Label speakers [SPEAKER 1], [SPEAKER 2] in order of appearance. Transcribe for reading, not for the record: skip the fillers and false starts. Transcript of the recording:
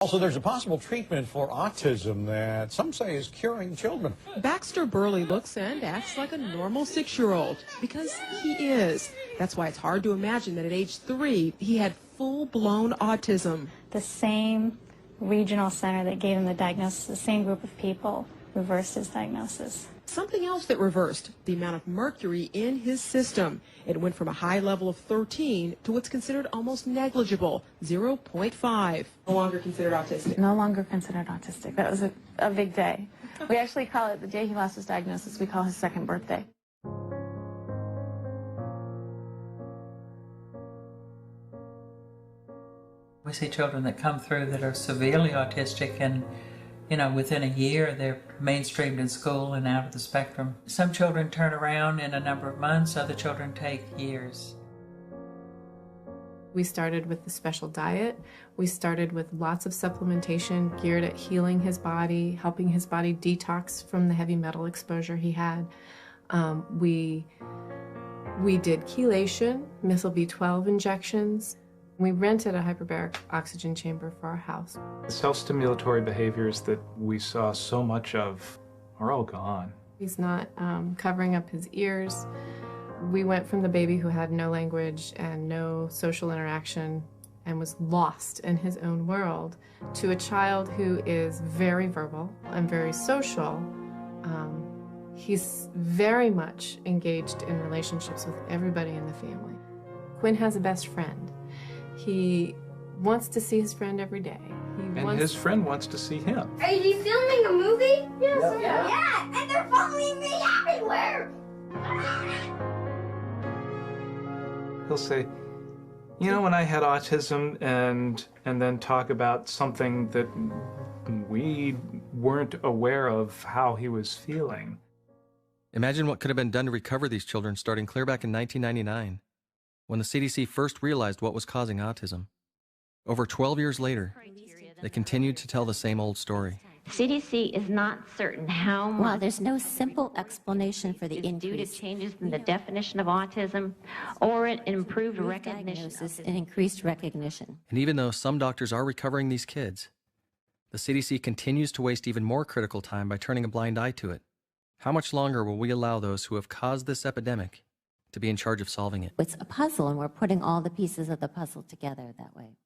[SPEAKER 1] Also, there's a possible treatment for autism that some say is curing children.
[SPEAKER 2] Baxter Burley looks and acts like a normal 6-year-old, because he is. That's why it's hard to imagine that at age 3, he had full-blown autism.
[SPEAKER 3] The same regional center that gave him the diagnosis, the same group of people, reversed his diagnosis.
[SPEAKER 2] Something else that reversed, the amount of mercury in his system. It went from a high level of 13 to what's considered almost negligible, 0.5. No longer considered autistic.
[SPEAKER 3] No longer considered autistic. That was a big day. We actually call it the day he lost his diagnosis, we call his second birthday.
[SPEAKER 4] We see children that come through that are severely autistic and, you know, within a year they're mainstreamed in school and out of the spectrum. Some children turn around in a number of months, other children take years.
[SPEAKER 5] We started with the special diet. We started with lots of supplementation geared at healing his body, helping his body detox from the heavy metal exposure he had. We did chelation, methyl B12 injections. We rented a hyperbaric oxygen chamber for our house.
[SPEAKER 6] The self-stimulatory behaviors that we saw so much of are all gone.
[SPEAKER 5] He's not covering up his ears. We went from the baby who had no language and no social interaction and was lost in his own world to a child who is very verbal and very social. He's very much engaged in relationships with everybody in the family. Quinn has a best friend. He wants to see his friend every day.
[SPEAKER 6] His friend wants to see him.
[SPEAKER 7] Are you filming a movie?
[SPEAKER 5] Yes,
[SPEAKER 7] Yeah, and they're following me everywhere.
[SPEAKER 6] He'll say, you know, when I had autism, and then talk about something that we weren't aware of how he was feeling.
[SPEAKER 8] Imagine what could have been done to recover these children starting clear back in 1999, when the CDC first realized what was causing autism. Over 12 years later, they continued to tell the same old story.
[SPEAKER 9] CDC is not certain how much.
[SPEAKER 10] Well, there's no simple explanation for the
[SPEAKER 9] is
[SPEAKER 10] increase.
[SPEAKER 9] due to changes in the definition of autism or an improved recognition.
[SPEAKER 10] Diagnosis and increased recognition.
[SPEAKER 8] And even though some doctors are recovering these kids, the CDC continues to waste even more critical time by turning a blind eye to it. How much longer will we allow those who have caused this epidemic to be in charge of solving it?
[SPEAKER 10] It's a puzzle, and we're putting all the pieces of the puzzle together that way.